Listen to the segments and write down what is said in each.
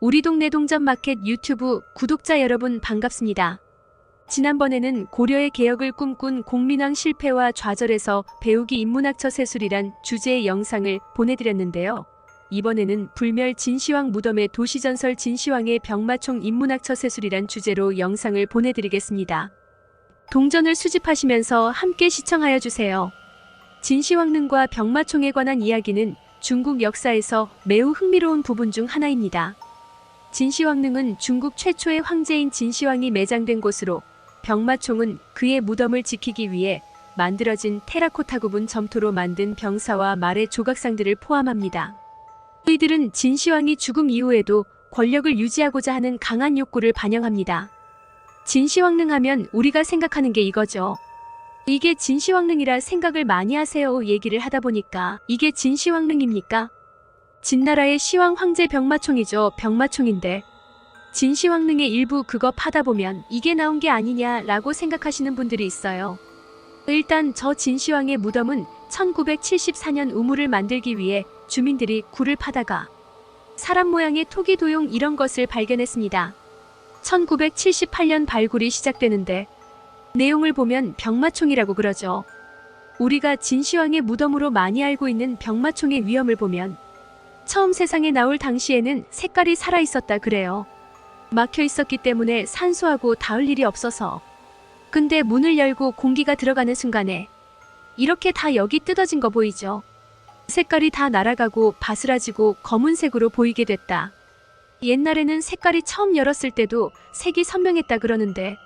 우리 동네 동전마켓 유튜브 구독자 여러분 반갑습니다. 지난번에는 고려의 개혁을 꿈꾼 공민왕 실패와 좌절에서 배우기 인문학처 세술이란 주제의 영상을 보내드렸는데요. 이번에는 불멸 진시황 무덤의 도시전설 진시황의 병마총 인문학처 세술이란 주제로 영상을 보내드리겠습니다. 동전을 수집하시면서 함께 시청하여 주세요. 진시황릉과 병마총에 관한 이야기는 중국 역사에서 매우 흥미로운 부분 중 하나입니다. 진시황릉은 중국 최초의 황제인 진시황이 매장된 곳으로 병마총은 그의 무덤을 지키기 위해 만들어진 테라코타 굽은 점토로 만든 병사와 말의 조각상들을 포함합니다. 이들은 진시황이 죽음 이후에도 권력을 유지하고자 하는 강한 욕구를 반영합니다. 진시황릉 하면 우리가 생각하는 게 이거죠. 이게 진시황릉이라 생각을 많이 하세요 얘기를 하다 보니까 이게 진시황릉입니까? 진나라의 시황 황제 병마총이죠. 병마총인데 진시황릉의 일부 그거 파다 보면 이게 나온 게 아니냐라고 생각하시는 분들이 있어요. 일단 저 진시황의 무덤은 1974년 우물을 만들기 위해 주민들이 굴을 파다가 사람 모양의 토기 도용 이런 것을 발견했습니다. 1978년 발굴이 시작되는데 내용을 보면 병마총이라고 그러죠. 우리가 진시황의 무덤으로 많이 알고 있는 병마총의 위험을 보면 처음 세상에 나올 당시에는 색깔이 살아있었다 그래요. 막혀 있었기 때문에 산소하고 닿을 일이 없어서. 근데 문을 열고 공기가 들어가는 순간에 이렇게 다 여기 뜯어진 거 보이죠? 색깔이 다 날아가고 바스라지고 검은색으로 보이게 됐다. 옛날에는 색깔이 처음 열었을 때도 색이 선명했다 그러는데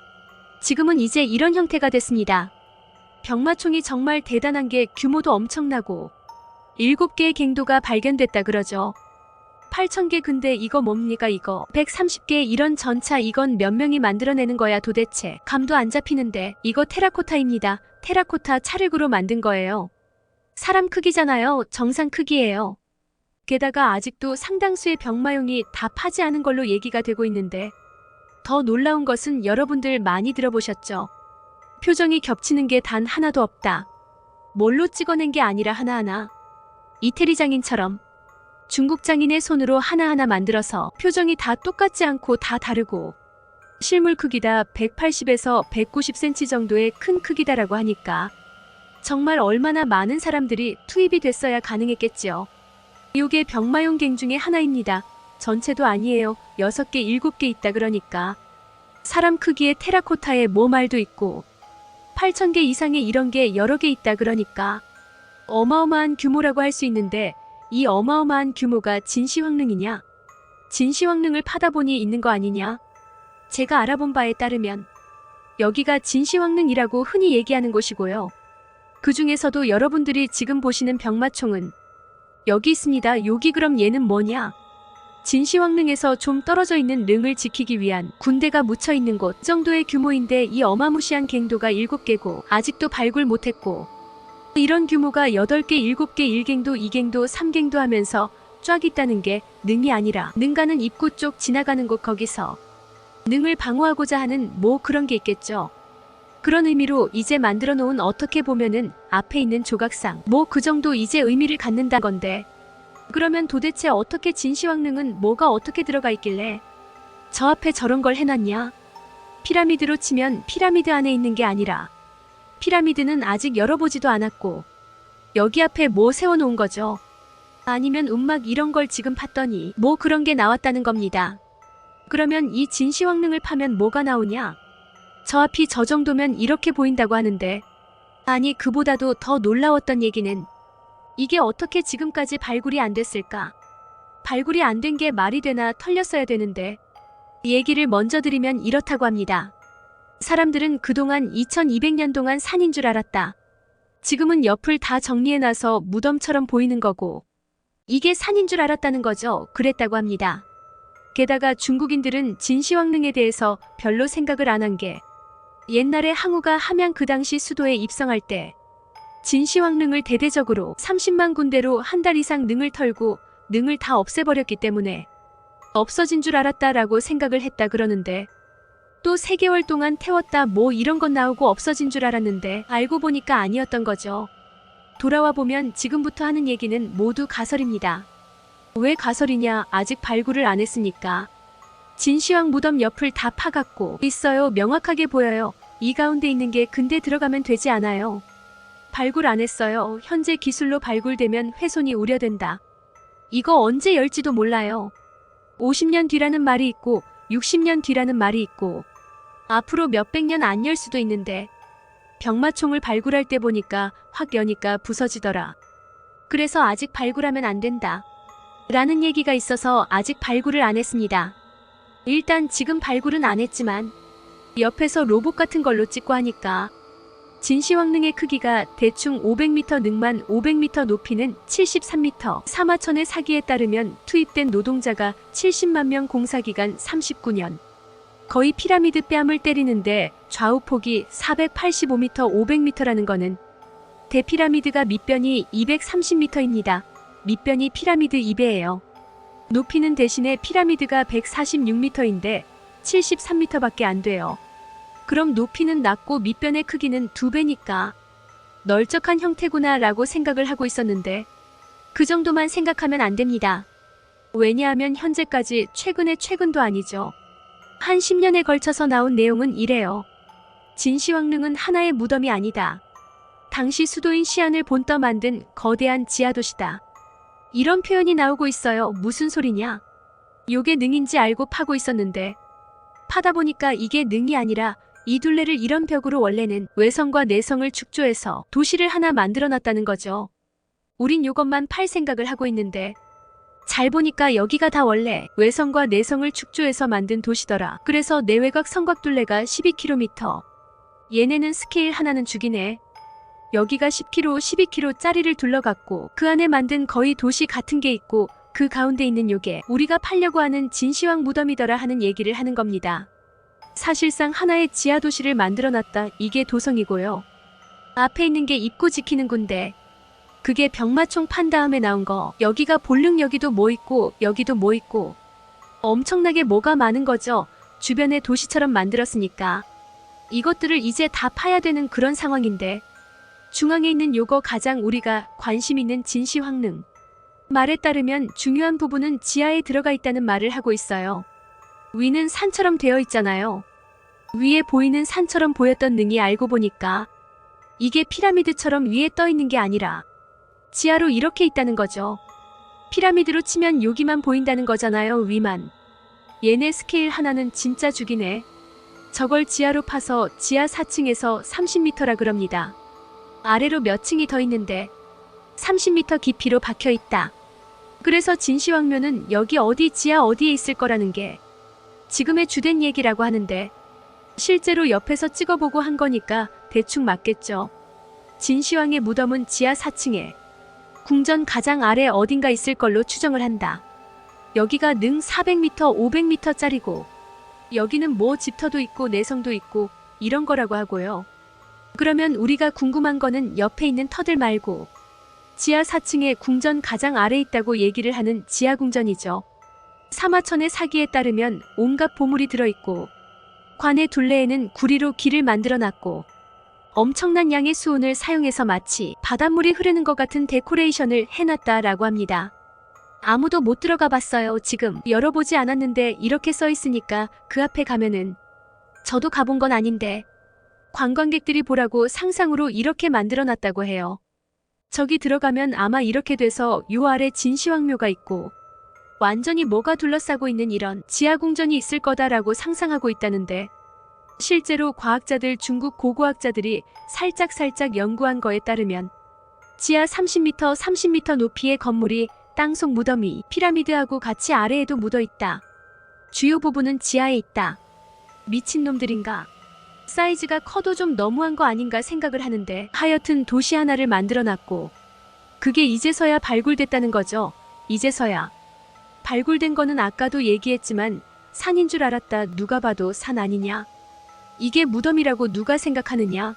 지금은 이제 이런 형태가 됐습니다. 병마총이 정말 대단한 게 규모도 엄청나고 7개의 갱도가 발견됐다 그러죠. 8,000개 근데 이거 뭡니까 이거 130개 이런 전차 이건 몇 명이 만들어내는 거야 도대체 감도 안 잡히는데 이거 테라코타입니다. 테라코타 찰흙으로 만든 거예요. 사람 크기잖아요. 정상 크기예요. 게다가 아직도 상당수의 병마용이 다 파지 않은 걸로 얘기가 되고 있는데 더 놀라운 것은 여러분들 많이 들어보셨죠? 표정이 겹치는 게 단 하나도 없다. 뭘로 찍어낸 게 아니라 하나하나 이태리 장인처럼 중국 장인의 손으로 하나하나 만들어서 표정이 다 똑같지 않고 다 다르고 실물 크기다 180에서 190cm 정도의 큰 크기다라고 하니까 정말 얼마나 많은 사람들이 투입이 됐어야 가능했겠지요. 요게 병마용 갱 중에 하나입니다. 전체도 아니에요. 6개, 7개 있다 그러니까 사람 크기의 테라코타에 모말도 있고 8,000개 이상의 이런 게 여러 개 있다 그러니까 어마어마한 규모라고 할 수 있는데 이 어마어마한 규모가 진시황릉이냐? 진시황릉을 파다 보니 있는 거 아니냐? 제가 알아본 바에 따르면 여기가 진시황릉이라고 흔히 얘기하는 곳이고요. 그 중에서도 여러분들이 지금 보시는 병마총은 여기 있습니다. 여기 그럼 얘는 뭐냐? 진시황릉에서 좀 떨어져 있는 릉을 지키기 위한 군대가 묻혀 있는 곳 정도의 규모인데 이 어마무시한 갱도가 7개고 아직도 발굴 못했고 이런 규모가 8개, 7개, 1갱도, 2갱도, 3갱도 하면서 쫙 있다는 게 능이 아니라 능 가는 입구 쪽 지나가는 곳 거기서 능을 방어하고자 하는 뭐 그런 게 있겠죠. 그런 의미로 이제 만들어 놓은 어떻게 보면은 앞에 있는 조각상 뭐 그 정도 이제 의미를 갖는다 건데 그러면 도대체 어떻게 진시황릉은 뭐가 어떻게 들어가 있길래 저 앞에 저런 걸 해놨냐? 피라미드로 치면 피라미드 안에 있는 게 아니라 피라미드는 아직 열어보지도 않았고 여기 앞에 뭐 세워놓은 거죠? 아니면 움막 이런 걸 지금 팠더니 뭐 그런 게 나왔다는 겁니다. 그러면 이 진시황릉을 파면 뭐가 나오냐? 저 앞이 저 정도면 이렇게 보인다고 하는데 아니 그보다도 더 놀라웠던 얘기는 이게 어떻게 지금까지 발굴이 안 됐을까? 발굴이 안 된 게 말이 되나 털렸어야 되는데 얘기를 먼저 드리면 이렇다고 합니다. 사람들은 그동안 2200년 동안 산인 줄 알았다. 지금은 옆을 다 정리해놔서 무덤처럼 보이는 거고 이게 산인 줄 알았다는 거죠. 그랬다고 합니다. 게다가 중국인들은 진시황릉에 대해서 별로 생각을 안 한 게 옛날에 항우가 함양 그 당시 수도에 입성할 때 진시황릉을 대대적으로 30만 군대로 한 달 이상 능을 털고 능을 다 없애버렸기 때문에 없어진 줄 알았다라고 생각을 했다 그러는데 또 3개월 동안 태웠다 뭐 이런 건 나오고 없어진 줄 알았는데 알고 보니까 아니었던 거죠. 돌아와 보면 지금부터 하는 얘기는 모두 가설입니다. 왜 가설이냐? 아직 발굴을 안 했으니까. 진시황 무덤 옆을 다 파갔고 있어요. 명확하게 보여요. 이 가운데 있는 게 근데 들어가면 되지 않아요. 발굴 안 했어요. 현재 기술로 발굴되면 훼손이 우려된다. 이거 언제 열지도 몰라요. 50년 뒤라는 말이 있고 60년 뒤라는 말이 있고 앞으로 몇백 년 안 열 수도 있는데 병마총을 발굴할 때 보니까 확 여니까 부서지더라. 그래서 아직 발굴하면 안 된다. 라는 얘기가 있어서 아직 발굴을 안 했습니다. 일단 지금 발굴은 안 했지만 옆에서 로봇 같은 걸로 찍고 하니까 진시황릉의 크기가 대충 500m 능만 500m 높이는 73m. 사마천의 사기에 따르면 투입된 노동자가 70만 명, 공사기간 39년. 거의 피라미드 뺨을 때리는데 좌우폭이 485m, 500m라는 거는 대피라미드가 밑변이 230m입니다. 밑변이 피라미드 2배예요. 높이는 대신에 피라미드가 146m인데 73m밖에 안 돼요. 그럼 높이는 낮고 밑변의 크기는 2배니까 널쩍한 형태구나 라고 생각을 하고 있었는데 그 정도만 생각하면 안 됩니다. 왜냐하면 현재까지 최근도 아니죠. 한 10년에 걸쳐서 나온 내용은 이래요. 진시황릉은 하나의 무덤이 아니다. 당시 수도인 시안을 본떠 만든 거대한 지하도시다. 이런 표현이 나오고 있어요. 무슨 소리냐? 요게 능인지 알고 파고 있었는데 파다 보니까 이게 능이 아니라 이 둘레를 이런 벽으로 원래는 외성과 내성을 축조해서 도시를 하나 만들어놨다는 거죠. 우린 요것만 팔 생각을 하고 있는데 잘 보니까 여기가 다 원래 외성과 내성을 축조해서 만든 도시더라. 그래서 내외곽 성곽 둘레가 12km. 얘네는 스케일 하나는 죽이네. 여기가 10km, 12km짜리를 둘러갔고 그 안에 만든 거의 도시 같은 게 있고 그 가운데 있는 요게 우리가 팔려고 하는 진시황 무덤이더라 하는 얘기를 하는 겁니다. 사실상 하나의 지하도시를 만들어놨다. 이게 도성이고요. 앞에 있는 게 입구 지키는 군데. 그게 병마총 판 다음에 나온 거. 여기가 본릉, 여기도 뭐 있고 여기도 뭐 있고 엄청나게 뭐가 많은 거죠. 주변에 도시처럼 만들었으니까 이것들을 이제 다 파야 되는 그런 상황인데 중앙에 있는 요거 가장 우리가 관심 있는 진시황릉. 말에 따르면 중요한 부분은 지하에 들어가 있다는 말을 하고 있어요. 위는 산처럼 되어 있잖아요. 위에 보이는 산처럼 보였던 능이 알고 보니까 이게 피라미드처럼 위에 떠 있는 게 아니라 지하로 이렇게 있다는 거죠. 피라미드로 치면 여기만 보인다는 거잖아요. 위만. 얘네 스케일 하나는 진짜 죽이네. 저걸 지하로 파서 지하 4층에서 30m라 그럽니다. 아래로 몇 층이 더 있는데 30m 깊이로 박혀 있다. 그래서 진시황묘는 여기 어디 지하 어디에 있을 거라는 게 지금의 주된 얘기라고 하는데 실제로 옆에서 찍어보고 한 거니까 대충 맞겠죠. 진시황의 무덤은 지하 4층에 궁전 가장 아래 어딘가 있을 걸로 추정을 한다. 여기가 능 400m, 500m짜리고 여기는 뭐 집터도 있고 내성도 있고 이런 거라고 하고요. 그러면 우리가 궁금한 거는 옆에 있는 터들 말고 지하 4층에 궁전 가장 아래 있다고 얘기를 하는 지하궁전이죠. 사마천의 사기에 따르면 온갖 보물이 들어있고 관의 둘레에는 구리로 길을 만들어놨고 엄청난 양의 수온을 사용해서 마치 바닷물이 흐르는 것 같은 데코레이션을 해놨다라고 합니다. 아무도 못 들어가 봤어요. 지금 열어보지 않았는데 이렇게 써있으니까 그 앞에 가면은 저도 가본 건 아닌데 관광객들이 보라고 상상으로 이렇게 만들어놨다고 해요. 저기 들어가면 아마 이렇게 돼서 요 아래 진시황묘가 있고 완전히 뭐가 둘러싸고 있는 이런 지하궁전이 있을 거다라고 상상하고 있다는데 실제로 과학자들, 중국 고고학자들이 살짝 연구한 거에 따르면 지하 30m 높이의 건물이 땅속 무덤이 피라미드하고 같이 아래에도 묻어있다. 주요 부분은 지하에 있다. 미친놈들인가? 사이즈가 커도 좀 너무한 거 아닌가 생각을 하는데 하여튼 도시 하나를 만들어놨고 그게 이제서야 발굴됐다는 거죠. 이제서야. 발굴된 거는 아까도 얘기했지만 산인 줄 알았다. 누가 봐도 산 아니냐? 이게 무덤이라고 누가 생각하느냐?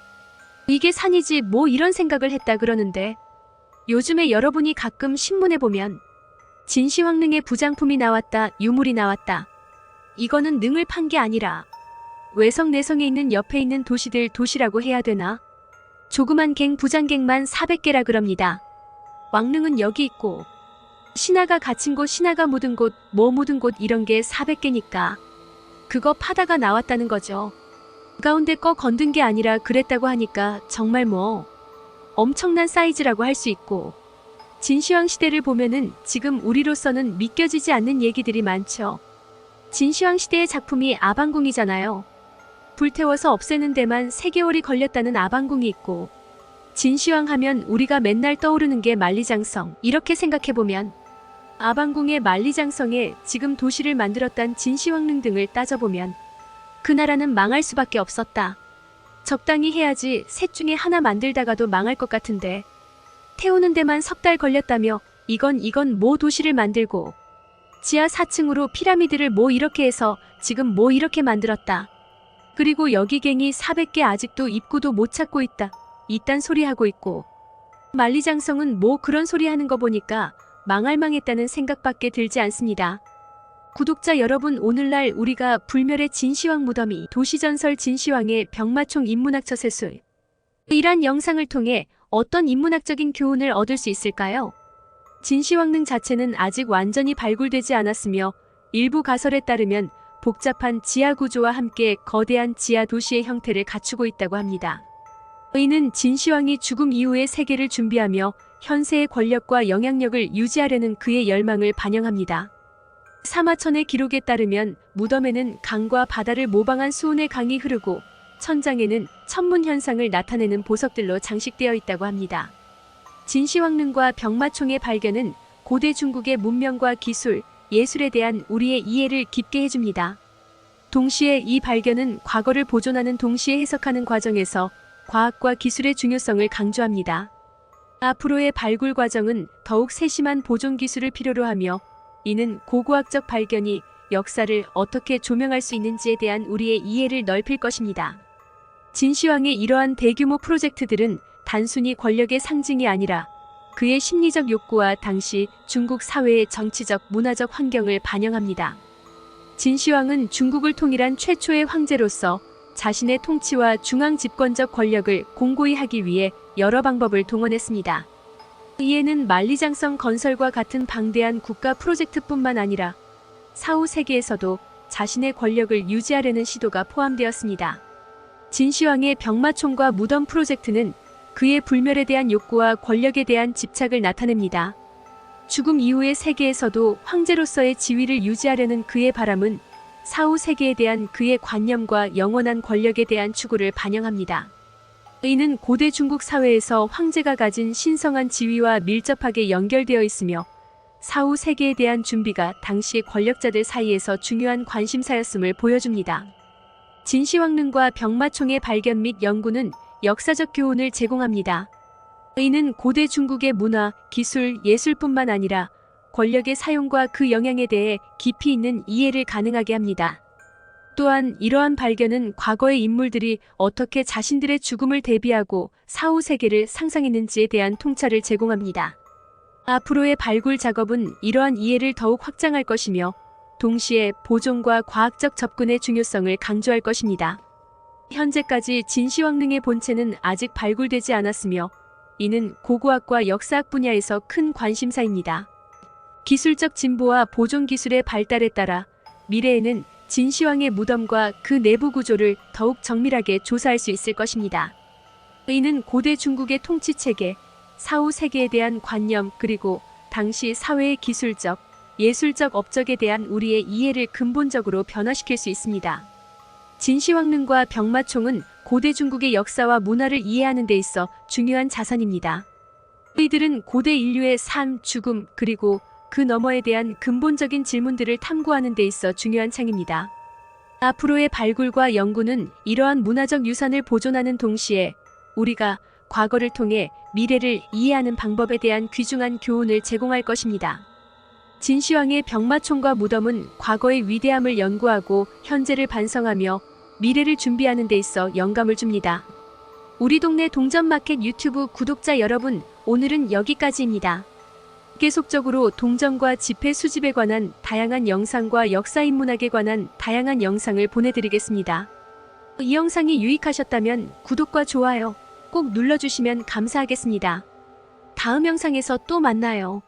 이게 산이지 뭐 이런 생각을 했다 그러는데 요즘에 여러분이 가끔 신문에 보면 진시황릉의 부장품이 나왔다, 유물이 나왔다. 이거는 능을 판 게 아니라 외성 내성에 있는 옆에 있는 도시들 도시라고 해야 되나? 조그만 갱 부장갱만 400개라 그럽니다. 왕릉은 여기 있고 신화가 갇힌 곳, 신화가 묻은 곳, 뭐 묻은 곳 이런 게 400개니까. 그거 파다가 나왔다는 거죠. 그 가운데 거 건든 게 아니라 그랬다고 하니까 정말 뭐 엄청난 사이즈라고 할 수 있고, 진시황 시대를 보면은 지금 우리로서는 믿겨지지 않는 얘기들이 많죠. 진시황 시대의 작품이 아방궁이잖아요. 불태워서 없애는 데만 3개월이 걸렸다는 아방궁이 있고, 진시황 하면 우리가 맨날 떠오르는 게 만리장성. 이렇게 생각해보면 아방궁의 만리장성에 지금 도시를 만들었단 진시황릉 등을 따져보면 그 나라는 망할 수밖에 없었다. 적당히 해야지 셋 중에 하나 만들다가도 망할 것 같은데, 태우는 데만 3달 걸렸다며 이건 뭐 도시를 만들고 지하 4층으로 피라미드를 뭐 이렇게 해서 지금 뭐 이렇게 만들었다. 그리고 여기갱이 400개 아직도 입구도 못 찾고 있다. 이딴 소리 하고 있고, 만리장성은 뭐 그런 소리 하는 거 보니까 망했다는 생각밖에 들지 않습니다. 구독자 여러분, 오늘날 우리가 불멸의 진시황 무덤이 도시전설 진시황의 병마총 인문학처 세술, 이란 영상을 통해 어떤 인문학적인 교훈을 얻을 수 있을까요? 진시황릉 자체는 아직 완전히 발굴되지 않았으며 일부 가설에 따르면 복잡한 지하 구조와 함께 거대한 지하 도시의 형태를 갖추고 있다고 합니다. 이는 진시황이 죽음 이후의 세계를 준비하며 현세의 권력과 영향력을 유지하려는 그의 열망을 반영합니다. 사마천의 기록에 따르면 무덤에는 강과 바다를 모방한 수온의 강이 흐르고 천장에는 천문 현상을 나타내는 보석들로 장식되어 있다고 합니다. 진시황릉과 병마총의 발견은 고대 중국의 문명과 기술, 예술에 대한 우리의 이해를 깊게 해줍니다. 동시에 이 발견은 과거를 보존하는 동시에 해석하는 과정에서 과학과 기술의 중요성을 강조합니다. 앞으로의 발굴 과정은 더욱 세심한 보존 기술을 필요로 하며, 이는 고고학적 발견이 역사를 어떻게 조명할 수 있는지에 대한 우리의 이해를 넓힐 것입니다. 진시황의 이러한 대규모 프로젝트들은 단순히 권력의 상징이 아니라 그의 심리적 욕구와 당시 중국 사회의 정치적, 문화적 환경을 반영합니다. 진시황은 중국을 통일한 최초의 황제로서 자신의 통치와 중앙 집권적 권력을 공고히 하기 위해 여러 방법을 동원했습니다. 이에는 만리장성 건설과 같은 방대한 국가 프로젝트뿐만 아니라 사후 세계에서도 자신의 권력을 유지하려는 시도가 포함되었습니다. 진시황의 병마총과 무덤 프로젝트는 그의 불멸에 대한 욕구와 권력에 대한 집착을 나타냅니다. 죽음 이후의 세계에서도 황제로서의 지위를 유지하려는 그의 바람은 사후 세계에 대한 그의 관념과 영원한 권력에 대한 추구를 반영합니다. 이는 고대 중국 사회에서 황제가 가진 신성한 지위와 밀접하게 연결되어 있으며 사후 세계에 대한 준비가 당시 권력자들 사이에서 중요한 관심사였음을 보여줍니다. 진시황릉과 병마총의 발견 및 연구는 역사적 교훈을 제공합니다. 이는 고대 중국의 문화, 기술, 예술뿐만 아니라 권력의 사용과 그 영향에 대해 깊이 있는 이해를 가능하게 합니다. 또한 이러한 발견은 과거의 인물들이 어떻게 자신들의 죽음을 대비하고 사후 세계를 상상했는지에 대한 통찰을 제공합니다. 앞으로의 발굴 작업은 이러한 이해를 더욱 확장할 것이며 동시에 보존과 과학적 접근의 중요성을 강조할 것입니다. 현재까지 진시황릉의 본체는 아직 발굴되지 않았으며 이는 고고학과 역사학 분야에서 큰 관심사입니다. 기술적 진보와 보존 기술의 발달에 따라 미래에는 진시황의 무덤과 그 내부 구조를 더욱 정밀하게 조사할 수 있을 것입니다. 이는 고대 중국의 통치 체계, 사후 세계에 대한 관념, 그리고 당시 사회의 기술적, 예술적 업적에 대한 우리의 이해를 근본적으로 변화시킬 수 있습니다. 진시황릉과 병마총은 고대 중국의 역사와 문화를 이해하는 데 있어 중요한 자산입니다. 이들은 고대 인류의 삶, 죽음, 그리고 그 너머에 대한 근본적인 질문들을 탐구하는 데 있어 중요한 창입니다. 앞으로의 발굴과 연구는 이러한 문화적 유산을 보존하는 동시에 우리가 과거를 통해 미래를 이해하는 방법에 대한 귀중한 교훈을 제공할 것입니다. 진시황의 병마총과 무덤은 과거의 위대함을 연구하고 현재를 반성하며 미래를 준비하는 데 있어 영감을 줍니다. 우리 동네 동전마켓 유튜브 구독자 여러분, 오늘은 여기까지입니다. 계속적으로 동전과 지폐 수집에 관한 다양한 영상과 역사인문학에 관한 다양한 영상을 보내드리겠습니다. 이 영상이 유익하셨다면 구독과 좋아요 꼭 눌러주시면 감사하겠습니다. 다음 영상에서 또 만나요.